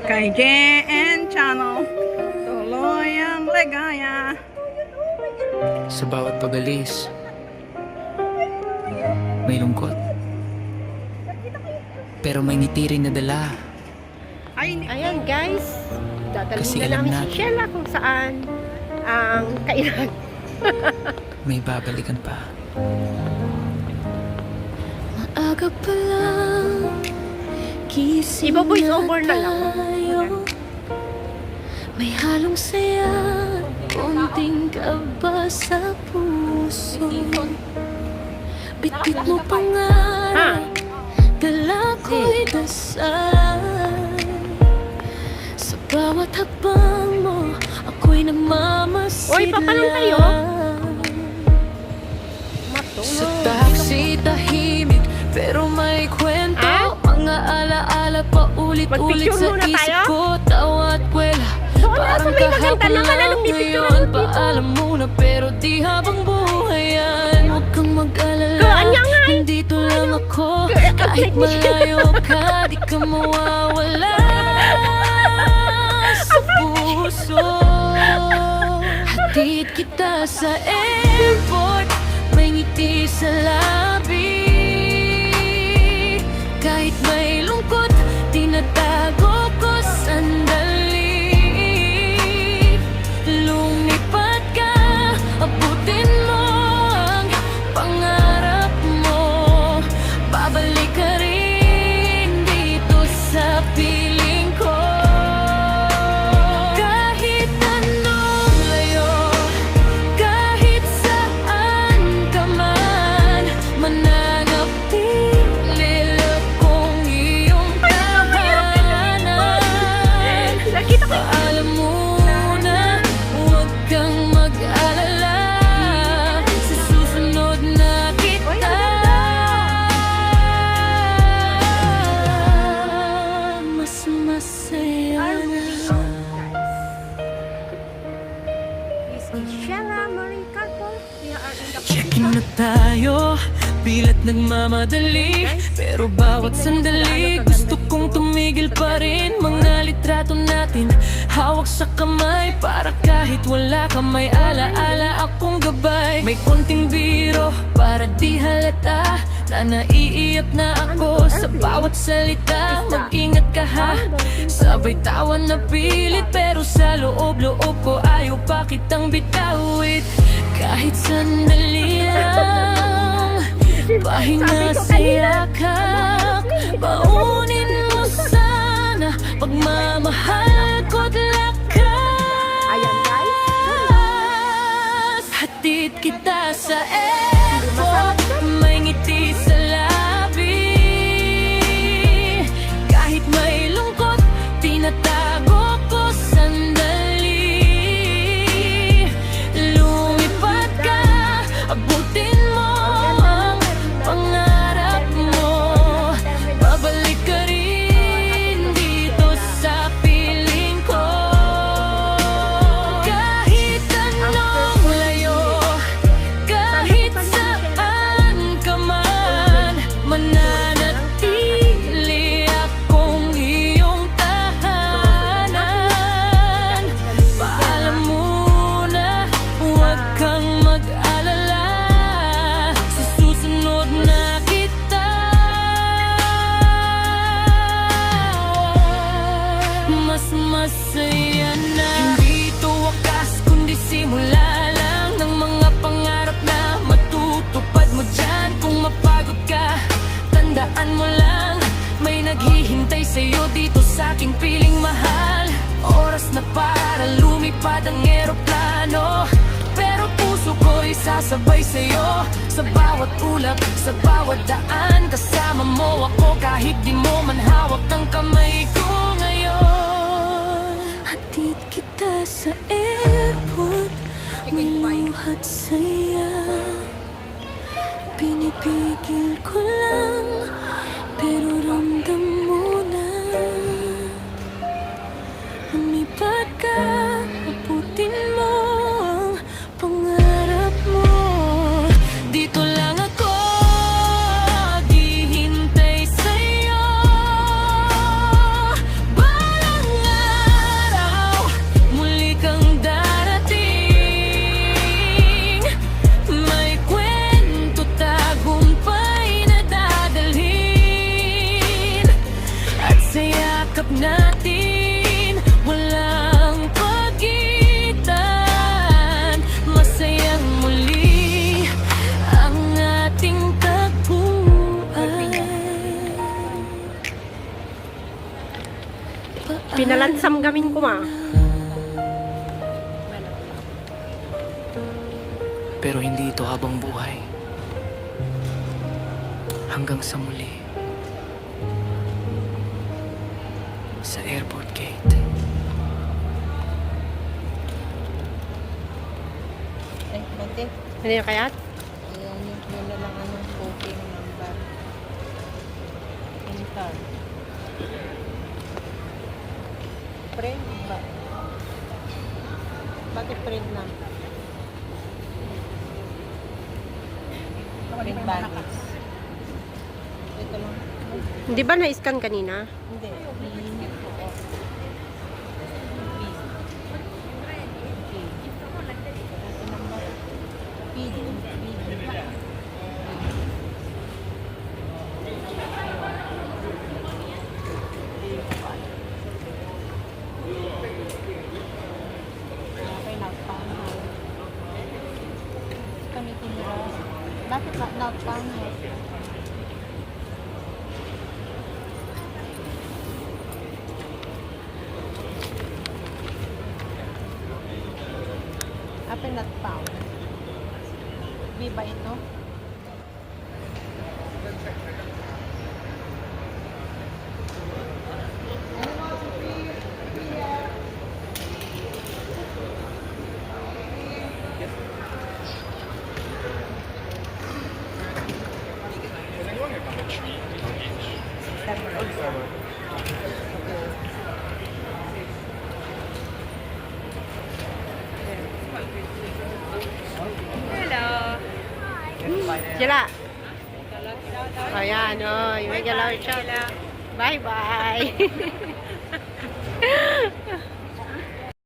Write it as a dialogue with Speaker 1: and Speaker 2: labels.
Speaker 1: Kay JN Channel, tuloy ang ligaya.
Speaker 2: Sa bawat pag-alis, may lungkot. Pero may ngiti rin na dala.
Speaker 3: Ayan guys,
Speaker 2: Kasi
Speaker 3: dadalhin na
Speaker 2: alam
Speaker 3: namin si
Speaker 2: natin.
Speaker 3: Sheila kung saan ang kainan.
Speaker 2: May babalikan pa.
Speaker 4: Maaga pa lang, gising
Speaker 3: Iba voice over na lang.
Speaker 4: tayo. May halong saya, konting kaba sa puso. Bitbit mo pangarap, dala ko'y dasal. Sa bawat hakbang mo, ako'y nagmamasidlan.
Speaker 3: Uy, papalang tayo.
Speaker 4: Sa taxi tahimik, pero may kwento. Mga alaala pa ulit-ulit
Speaker 3: Mag-picture
Speaker 4: sa
Speaker 3: muna
Speaker 4: isip
Speaker 3: tayo?
Speaker 4: ko. Tawat kwela,
Speaker 3: Doon na,
Speaker 4: parang
Speaker 3: sa may maganda
Speaker 4: kahapon
Speaker 3: naman,
Speaker 4: lang
Speaker 3: anong pipicturean
Speaker 4: ngayon.
Speaker 3: mo dito?
Speaker 4: Paalam muna, pero di habang buhay yan. Huwag kang mag-alala,
Speaker 3: Kanya nga eh.
Speaker 4: nandito lang ako.
Speaker 3: Kaya,
Speaker 4: Kahit
Speaker 3: outside ni Sheila.
Speaker 4: malayo ka, di ka mawawala sa puso. Hatid kita sa airport, may ngiti sa labi. Kahit may lungkot, tinatago ko sandali. Lumipat ka, abutin mo ang pangarap mo. Babalik ka rin dito sa piling ko. Kahit anong layo, kahit saan ka man, mananatili akong iyong tahanan.
Speaker 3: Nakita ko.
Speaker 4: Paalam muna, huwag kang mag-alala. Sa susunod na kita mas masaya na.
Speaker 3: This is Sheila Marie Carpol. We are in the
Speaker 4: Check-in na tayo, pilat nagmamadali. Pero bawat sandali, gusto kong tumigil pa rin. Mga litrato natin, hawak sa kamay. Para kahit wala ka, may alaala akong gabay. May konting biro, para di halata na naiiyak na ako sa bawat salita. Mag-ingat ka ha, sabay tawa na pilit. Pero sa loob-loob ko, ayaw pa kitang bitawit. Kahit sandali lang, pahinga sa yakap. Baunin mo sana pagmamahal ko't lakas.
Speaker 3: Ayan guys.
Speaker 4: Hatid kita sa airport, may ngiti sa labi. Kahit may lungkot, tinatago ko sandali. Lumipat ka, abutin mo ang pangarap mo. Babalik ka rin dito sa piling ko. Kahit anong layo, kahit saan ka man, mananatili akong iyong tahanan. Paalam muna, huwag kang mag-alala. Sa susunod na kita mas masaya na. Hindi ito wakas, kundi simula lang ng mga pangarap na matutupad mo dyan. Kung mapagod ka, tandaan mo lang, may naghihintay sa'yo dito sa aking piling mahal. Oras na para lumipad ang eroplano, pero puso ko'y sasabay sa'yo. Sa bawat ulap, sa bawat daan, kasama mo ako kahit di mo man hawak ang kamay ko ngayon. Hatid kita sa airport, may luhat saya. Pinipigil ko lang, pero ramdam mo na. Lumipat ka, abutin mo ang pangarap mo. Dito lang ako, hihintay sa'yo. Balang sa yakap natin, walang pagitan. Masayang muli ang ating tagpuan.
Speaker 3: Pinalansam gamin ko ma.
Speaker 2: Pero hindi ito habang buhay. Hanggang sa muli. Sa airport gate.
Speaker 5: Ay, bante.
Speaker 3: Ano yung kayat?
Speaker 5: Ayan, yun na lang ang booking number. Enter. Print ba? Bakit print na? Print baggage. Ito lang.
Speaker 3: Hindi ba na-scan kanina?
Speaker 5: Hindi. Bakit not-found mo? Apple not found. Di ba ito?
Speaker 3: Sila. O yan, o. Yung may galaw siya. Bye-bye.